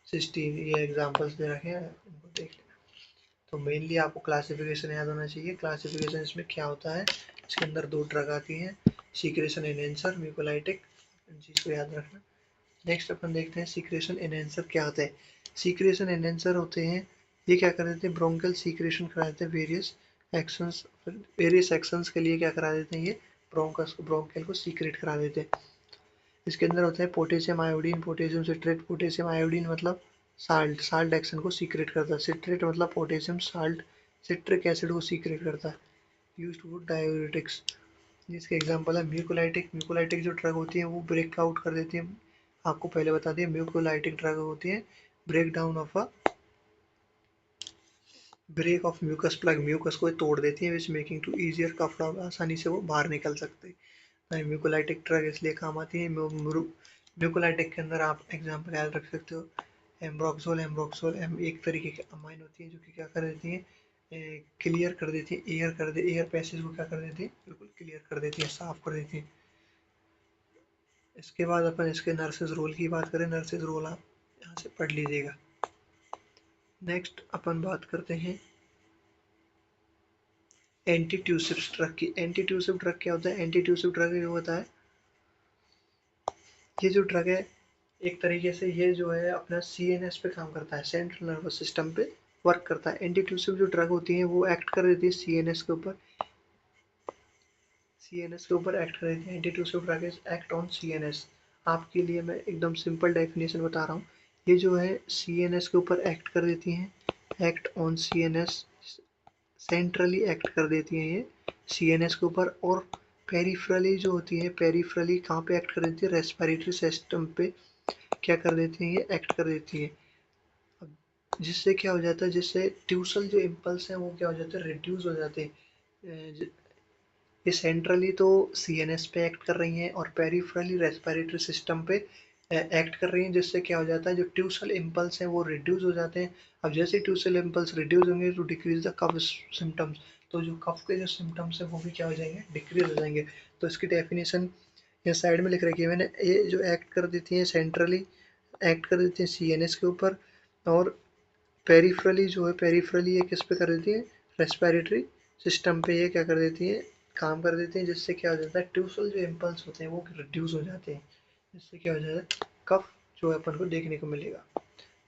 सिस्टीन, ये एग्जांपल्स दे रखे हैं, इनको देख लेना। तो मेनली आपको क्लासिफिकेशन याद होना चाहिए। क्लासिफिकेशन इसमें क्या होता है, इसके अंदर दो ड्रग आती हैं, सीक्रेशन एनहेंसर, म्यूकोलाइटिक, इन चीज़ को याद रखना। नेक्स्ट अपन देखते हैं सीक्रेशन एनहेंसर क्या होता है। सीक्रेशन एनहेंसर होते हैं, ये क्या कर देते हैं, ब्रोंकल सीक्रेशन करा देते हैं वेरियस एक्शंस के लिए क्या करा देते हैं, ये ब्रोंकल को सीक्रेट करा देते हैं। इसके अंदर होता है potassium iodine, potassium citrate, potassium iodine मतलब साल्ट एक्शन को सीक्रेट करता है, सिट्रेट मतलब पोटेशियम साल्ट सिट्रिक एसिड को सीक्रेट करता है, यूज्ड फॉर डायूरेटिक्स। जिसके एग्जांपल है म्यूकोलाइटिक, म्यूकोलाइटिक जो ड्रग होती है वो ब्रेक आउट कर देती है, आपको पहले बता दिया म्यूकोलाइटिक ड्रग होती है break down of a break of mucus plug, mucus को तोड़ देती है, which making to easier cough out, आसानी से वो बाहर निकल सकते हैं। म्यूकोलाइटिक ड्रग इसलिए काम आती है। म्यूकोलाइटिक के अंदर आप एग्जांपल याद रख सकते हो एम्ब्रोक्सोल, एक तरीके की अमाइन होती है जो कि क्या कर देती है, क्लियर कर देती है एयर पैसेज को क्या कर देती है, बिल्कुल क्लियर कर देती है, साफ कर देती है। इसके बाद अपन इसके नर्सेज रोल की बात करें, नर्सेज रोल आप यहाँ से पढ़ लीजिएगा। नेक्स्ट अपन बात करते हैं एंटीट्यूसिव ड्रग की। एंटीट्यूसिव ड्रग क्या होता है, एंटीट्यूसिव ड्रग जो होता है, ये जो ड्रग है एक तरीके से ये जो है अपना CNS पे काम करता है, सेंट्रल नर्वस सिस्टम पे वर्क करता है। एंटीट्यूसिव जो ड्रग होती है वो एक्ट कर देती है CNS के ऊपर, एक्ट कर देती है। Antitussive drug is act on CNS। आपके लिए मैं एकदम सिंपल डेफिनेशन बता रहा हूँ, ये जो है CNS के ऊपर एक्ट कर देती हैं, act on CNS, centrally act कर देती हैं ये CNS के ऊपर, और पेरिफेरली जो होती है, पेरिफेरली कहाँ पे एक्ट कर देती है, रेस्पिरेटरी सिस्टम पे क्या कर देती हैं, ये एक्ट कर देती है। अब जिससे क्या हो जाता है, जिससे ट्यूसल जो इम्पल्स हैं वो क्या हो जाते हैं, रिड्यूस हो जाते हैं। ये सेंट्रली तो CNS पे एक्ट कर रही हैं और पेरिफेरली रेस्पिरेटरी सिस्टम पे एक्ट कर रही हैं, जिससे क्या हो जाता है, जो ट्यूसल इम्पल्स हैं वो रिड्यूस हो जाते हैं। अब जैसे ट्यूसल इम्पल्स रिड्यूस होंगे तो डिक्रीज द कफ सिम्टम्स, तो जो कफ के जो सिम्टम्स हैं वो भी क्या हो जाएंगे, डिक्रीज हो जाएंगे। तो इसकी डेफिनेशन ये साइड में लिख रखी है मैंने, ये जो एक्ट कर देती हैं सेंट्रली एक्ट कर देती हैं CNS के ऊपर, और पेरिफेरली जो है, पेरिफेरली ये किस पे कर देती है, रेस्पिरेटरी सिस्टम पे ये क्या कर देती है, काम कर देते हैं, जिससे क्या हो जाता है, ट्यूसल जो इम्पल्स होते हैं वो रिड्यूस हो जाते हैं, जिससे क्या हो जाता है, कफ जो है अपन को देखने को मिलेगा,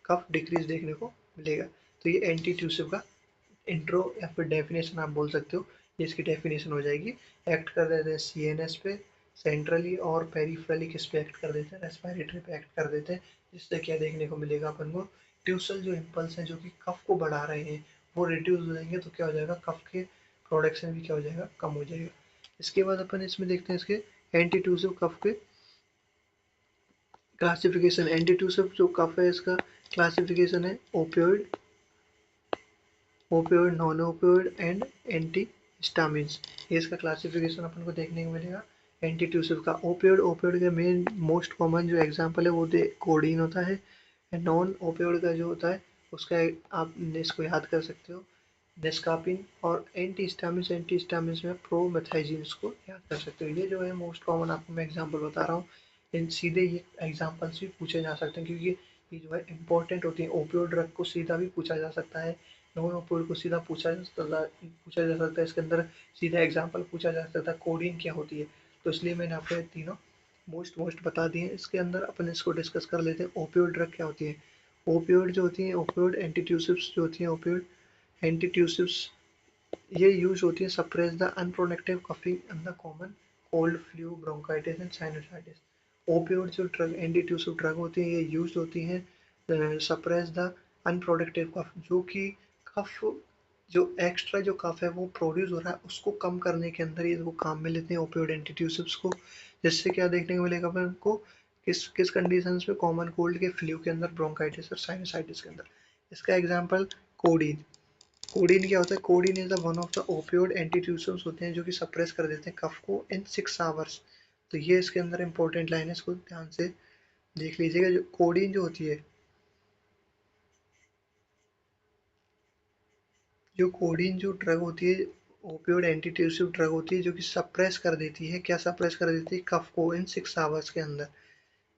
कफ डिक्रीज देखने को मिलेगा। तो ये एंटी ट्यूसिव का इंट्रो या फिर डेफिनेशन आप बोल सकते हो, ये इसकी डेफिनेशन हो जाएगी। एक्ट कर देते हैं CNS पे सेंट्रली, और पेरिफेरली किस पे एक्ट कर देते हैं, रेस्पिरेटरी पे एक्ट कर देते हैं, जिससे क्या देखने को मिलेगा अपन को, ट्यूसल जो इम्पल्स हैं जो कि कफ को बढ़ा रहे हैं वो रिड्यूस हो जाएंगे, तो क्या हो जाएगा, कफ के प्रोडक्शन भी क्या हो जाएगा, कम हो जाएगा। इसके बाद अपन इसमें देखते हैं इसके एंटी ट्यूसिव कफ के क्लासिफिकेशन। एंटी ट्यूसिव जो कफ है इसका क्लासिफिकेशन है opioid, opioid, non opioid and anti histamines, ये इसका क्लासिफिकेशन अपन को देखने को मिलेगा। एंटी ट्यूसिव का ओपियोइड का मेन मोस्ट कॉमन जो एग्जांपल है वो कोडीन होता है। नॉन ओपियोइड का जो होता है उसका आप इसको याद कर सकते हो नेस्कापिन, और एंटी हिस्टामिन्स में प्रोमेथाइजिन, इसको याद कर सकते हो। ये जो है मोस्ट कॉमन आपको मैं एग्जांपल बता रहा हूँ, इन सीधे ये एग्जांपल्स भी पूछे जा सकते हैं, क्योंकि ये जो है इंपॉर्टेंट होती है। ओपियोइड ड्रग को सीधा भी पूछा जा सकता है, नॉन ओपियोइड को सीधा पूछा जा सकता है, इसके अंदर सीधा एग्जांपल पूछा जा सकता है कोडीन क्या होती है, तो इसलिए मैंने आपको ये तीनों मोस्ट बता दिए। इसके अंदर अपन इसको डिस्कस कर लेते हैं, ओपियोइड ड्रग क्या होती है। ओपियोइड जो होती है, ओपियोइड एंटीट्यूसिव्स जो होती हैं, ओपियोइड एंटीट्यूसिव्स ये यूज होती है suppress the unproductive coughing and the common cold flu bronchitis and sinusitis. Opioid जो ड्रग एंटीट्यूसिव ड्रग होती है ये यूज होती हैं सप्रेस द अनप्रोडक्टिव कफ, जो कि कफ जो एक्स्ट्रा जो कफ है वो प्रोड्यूस हो रहा है उसको कम करने के अंदर ये वो काम में लेते हैं ओपियोइड एंटीट्यूसिव्स को। जिससे क्या देखने को मिलेगा अपन को, किस किस कंडीशंस में, कॉमन कोल्ड के फ्लू के अंदर, ब्रोंकाइटिस और साइनसाइटिस के अंदर। इसका एग्जांपल कोडीन। कोडीन क्या होता है, codeine is the one of the opioid antitussives होते हैं जो कि सप्रेस कर देते हैं कफ को इन 6 आवर्स। तो ये इसके अंदर इंपॉर्टेंट लाइन है, इसको ध्यान से देख लीजिएगा। जो कोडीन जो होती है, जो कोडीन जो ड्रग होती है, ओपियोइड एंटीट्यूसिव ड्रग होती है जो कि सप्रेस कर देती है, क्या सप्रेस कर देती है, कफ को इन 6 आवर्स के अंदर।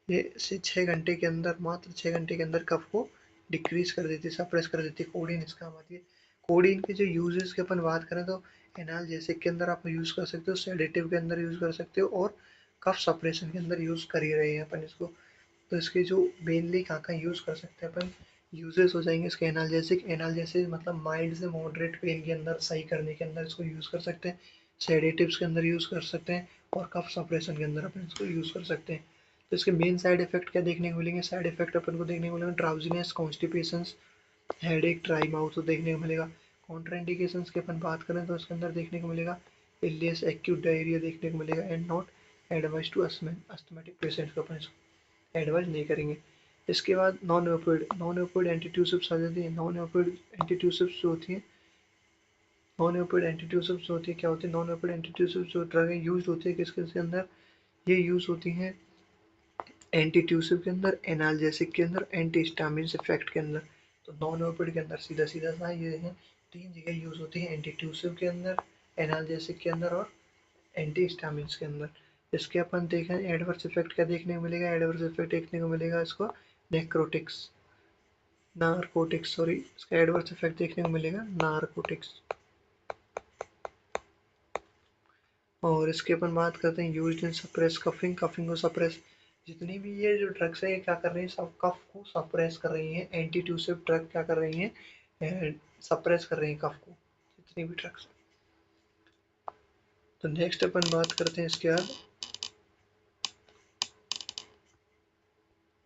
ये 6 घंटे के अंदर, मात्र 6 घंटे के अंदर कफ को डिक्रीज कर देती है, सप्रेस कर देती है। कोडीन इसका आती है। कोडीन के जो यूजेस की अपन बात करें तो एनाल्जेसिक के अंदर आप यूज कर सकते हो, सेडेटिव के अंदर यूज कर सकते हो, और कफ सप्रेशन के अंदर यूज कर ही रहे हैं अपन इसको। तो इसके जो मेनली कहाँ कहाँ यूज कर सकते हैं अपन, यूजेस हो जाएंगे इसके एनाल्जेसिक। एनाल्जेसिक मतलब माइल्ड से मॉडरेट पेन के अंदर सही करने के अंदर इसको यूज कर सकते हैं। सेडेटिव्स के अंदर यूज कर सकते हैं, और कफ सप्रेशन के अंदर अपन इसको यूज कर सकते हैं। तो इसके मेन साइड इफेक्ट क्या देखने को मिलेंगे, साइड इफेक्ट अपन को देखने को मिलेंगे drowsiness, constipation, headache, dry mouth तो देखने को मिलेगा। कॉन्ट्राइंडिकेशंस की अपन बात करें तो इसके अंदर देखने को मिलेगा इलियस, एक्यूट डायरिया देखने को मिलेगा, and not advice to asthmatic patient को अपन इसको एडवाइस नहीं करेंगे। इसके बाद नॉन ओपियोइड एंटीट्यूसिव्स आ जाती है। नॉन ओपियोइड एंटीट्यूसिव्स जो होती है, नॉन ओपियोइड एंटीट्यूसिव्स जो होती है, क्या होती है, नॉन ओपियोइड एंटीट्यूसिव्स जो ड्रग यूज होती है किसके अंदर, ये यूज होती हैं एंटीट्यूसिव के अंदर, एनाल्जेसिक के अंदर, एंटी हिस्टामिन्स इफेक्ट के अंदर। तो नॉन ओपियोइड के अंदर सीधा सीधा सा ये है, 3 जगह यूज होती है, एंटीट्यूसिव के अंदर, एनाल्जेसिक के अंदर, और एंटी हिस्टामिन्स के अंदर। इसके अपन देखें एडवर्स इफेक्ट क्या देखने को मिलेगा, एडवर्स इफेक्ट देखने को मिलेगा इसको नेक्रोटिक्स, नारकोटिक्स, सॉरी, इसका एडवर्स इफेक्ट देखने को मिलेगा नारकोटिक्स। और इसकी अपन बात करते हैं used in suppress coughing, coughing को सप्रेस। जितनी भी ये जो ड्रग्स है ये क्या कर रही है, सब कफ को सप्रेस कर रही हैं। एंटीट्यूसिव ड्रग क्या कर रही हैं, सप्रेस कर रही हैं कफ को, जितनी भी ड्रग्स। तो नेक्स्ट अपन बात करते हैं इसके बाद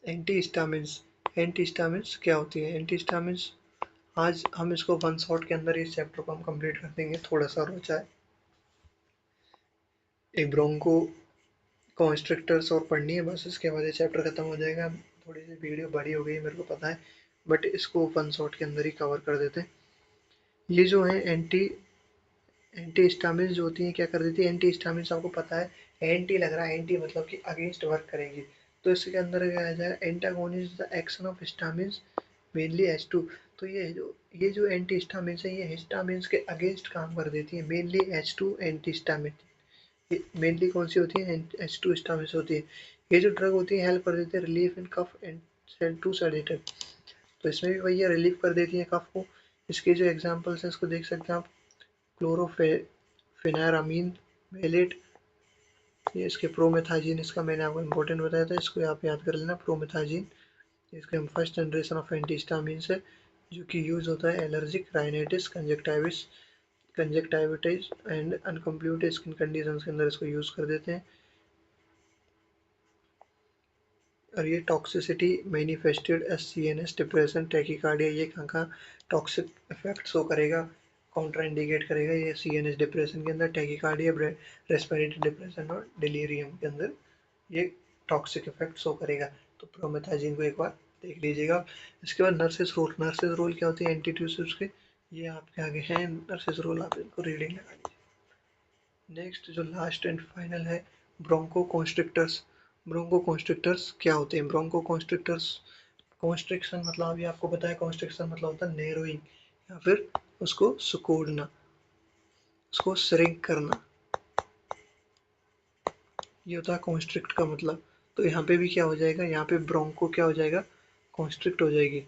एंटीहिस्टामिन्स। एंटीहिस्टामिन्स क्या होती है, एंटीहिस्टामिन्स आज हम इसको वन शॉट के अंदर इस चैप्टर को हम कंप्लीट कर देंगे। थोड़ा सा रोचा है, एक ब्रोंको कॉन्स्ट्रिक्टर्स और पढ़नी है बस, इसके बाद ये चैप्टर खत्म हो जाएगा। थोड़ी सी वीडियो बड़ी हो गई मेरे को पता है, बट इसको वन शॉट के अंदर ही कवर कर देते हैं। ये जो है एंटी हिस्टामिन्स जो होती हैं क्या कर देती है, एंटी हिस्टामिन्स आपको पता है, एंटी लग रहा है, एंटी मतलब कि अगेंस्ट वर्क करेंगी। तो इसके अंदर क्या आ जाएगा, antagonist the action of histamines mainly H2। तो ये जो एंटी हिस्टामिन्स है ये हिस्टामिन्स के अगेंस्ट काम कर देती है, mainly H2 anti histamine. Mainly कौन सी होती है, H2 हिस्टामिन्स होती है। ये जो ड्रग होती है हेल्प कर देती है relief in cough and to sedative. तो इसमें भी वही है, रिलीफ कर देती है कफ को। इसके जो एग्जांपल्स हैं इसको देख सकते हैं आप, क्लोरोफेनारामीन, मेलेट, ये इसके प्रोमेथाजीन, इसका मैंने आपको इंपॉर्टेंट बताया था, इसको आप याद कर लेना, प्रोमेथाजीन। इसके हम फर्स्ट जनरेशन ऑफ एंटीहिस्टामिन्स है जो कि यूज होता है allergic rhinitis, conjunctivitis and uncomplicated skin conditions के अंदर इसको यूज कर देते हैं। और ये toxicity manifested as CNS, depression, tachycardia, ये कहाँ का टॉक्सिक इफेक्ट शो करेगा, काउंटर इंडिकेट करेगा ये CNS डिप्रेशन के अंदर, टैकीकार्डिया, रेस्पिरेटरी डिप्रेशन और डिलीरियम के अंदर ये टॉक्सिक इफेक्ट शो करेगा। तो प्रोमेथाजीन को एक बार देख लीजिएगा। इसके बाद नर्सेस रोल, नर्सेस रोल क्या होती है एंटीट्यूसिव्स के, ये आपके आगे हैं नर्सेस रोल, आप इनको रीडिंग लगा लीजिए। नेक्स्ट जो लास्ट एंड फाइनल है ब्रोंको कॉन्स्ट्रिक्टर्स। ब्रोंको कॉन्स्ट्रिक्टर्स क्या होते हैं, ब्रोंको कॉन्स्ट्रिक्टर्स, कॉन्स्ट्रिक्शन मतलब अभी आपको पता है, कॉन्स्ट्रिक्शन मतलब होता है नैरोइंग, या फिर उसको सिकोड़ना, उसको श्रिंक करना, ये होता है कॉन्स्ट्रिक्ट का मतलब। तो यहाँ पे भी क्या हो जाएगा, यहाँ पे ब्रोंको क्या हो जाएगा, कॉन्स्ट्रिक्ट हो जाएगी।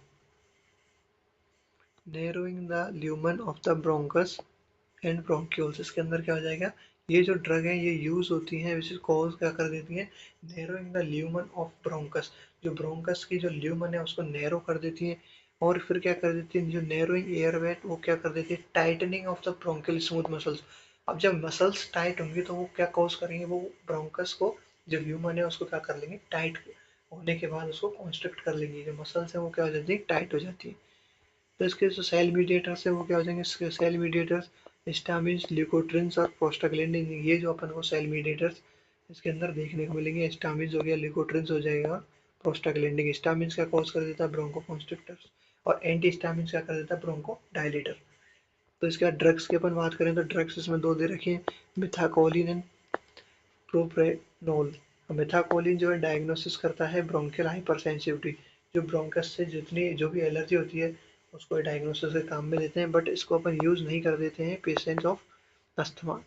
Narrowing the lumen of the bronchus and bronchioles, इसके अंदर क्या हो जाएगा, ये जो ड्रग है ये यूज़ होती हैं, विच कॉज क्या कर देती हैं, narrowing the lumen of bronchus, जो ब्रोंकस की जो ल्यूमन है उसको नैरो कर देती है। और फिर क्या कर देती है, जो नैरोइंग एयरवे वो क्या कर देती है, tightening of the bronchial smooth muscles. अब जब मसल्स टाइट होंगी तो वो क्या कॉज करेंगे, वो ब्रोंकस को, जो ल्यूमन है उसको क्या कर लेंगे, टाइट होने के बाद उसको कॉन्स्ट्रिक्ट कर लेंगे, जो मसल्स है वो क्या हो जाती है, टाइट हो जाती है। तो इसके जो सेल मीडिएटर्स है वो क्या हो जाएंगे, इसके सेल मीडिएटर्स हिस्टामिन्स, ल्यूकोट्रिन्स और प्रोस्टाग्लैंडिन, ये जो अपन को सेल मीडिएटर्स इसके अंदर देखने को मिलेंगे। हिस्टामिन्स हो गया, ल्यूकोट्रिन्स हो जाएगा और प्रोस्टाग्लैंडिन। हिस्टामिन्स क्या कॉज कर देता है, ब्रोंकोकॉन्स्ट्रिक्टर्स, और एंटी हिस्टामिन्स क्या कर देता है, ब्रोंको डायलेटर। तो इसके बाद ड्रग्स की अपन बात करें तो ड्रग्स इसमें दो दे रखे हैं, मिथाकोलिन एंड प्रोप्रेनोल। मिथाकोलिन जो है डायग्नोसिस करता है ब्रोंकियल हाइपरसेंसिटिविटी, जो ब्रोंकस से जितनी जो भी एलर्जी होती है उसको डायग्नोसिस के काम में लेते हैं, बट इसको अपन यूज़ नहीं कर देते हैं पेशेंट्स ऑफ अस्थमा।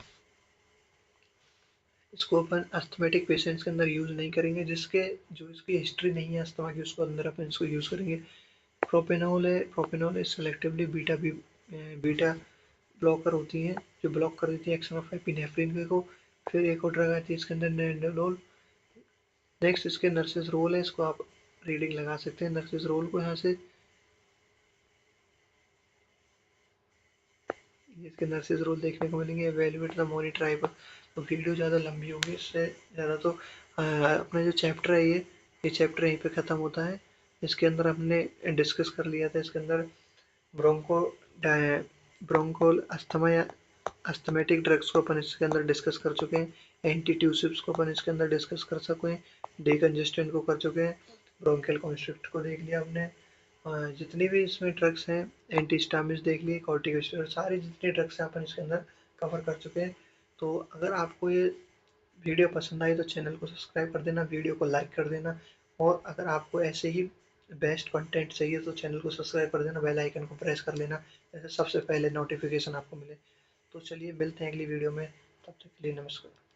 इसको अपन अस्थमेटिक पेशेंट्स के अंदर यूज़ नहीं करेंगे, जिसके जो इसकी हिस्ट्री नहीं है अस्थमा की, उसको अंदर अपन इसको यूज़ करेंगे। प्रोपेनोल है, propanol is selectively beta blocker होती हैं, जो ब्लॉक कर देती है एक्शन ऑफ एपिनेफ्रिन को। फिर एक और ड्रग आती है इसके अंदर, नेंडोलोल। नेक्स्ट इसके नर्सेज रोल है, इसको आप रीडिंग लगा सकते हैं नर्सेज रोल को यहाँ से। इसके नर्सेज रोल देखने को मिलेंगे, एवेल्युएट द मॉनिटराइबल। तो वीडियो ज़्यादा लंबी होगी, इससे ज़्यादा तो अपना जो चैप्टर है ये चैप्टर यहीं पे ख़त्म होता है। इसके अंदर हमने डिस्कस कर लिया था, इसके अंदर ब्रोंको ब्रोंकोल अस्थमा या अस्थमेटिक ड्रग्स को अपन इसके अंदर डिस्कस कर चुके हैं, एंटी ट्यूसिप्स को अपन इसके अंदर डिस्कस कर चुके हैं, डीकंजेस्टेंट को कर चुके हैं, ब्रोंकियल कॉन्स्ट्रिक्ट को देख लिया हमने। जितनी भी इसमें ड्रग्स हैं, एंटी हिस्टामिन्स देख लिए, कॉर्टिकोस्टेरॉइड, सारी जितनी ड्रग्स हैं अपन इसके अंदर कवर कर चुके हैं। तो अगर आपको ये वीडियो पसंद आई तो चैनल को सब्सक्राइब कर देना, वीडियो को लाइक कर देना, और अगर आपको ऐसे ही बेस्ट कंटेंट चाहिए तो चैनल को सब्सक्राइब कर देना, बेल आइकन को प्रेस कर लेना, जैसे सबसे पहले नोटिफिकेशन आपको मिले। तो चलिए मिलते हैं अगली वीडियो में, तब तक के लिए नमस्कार।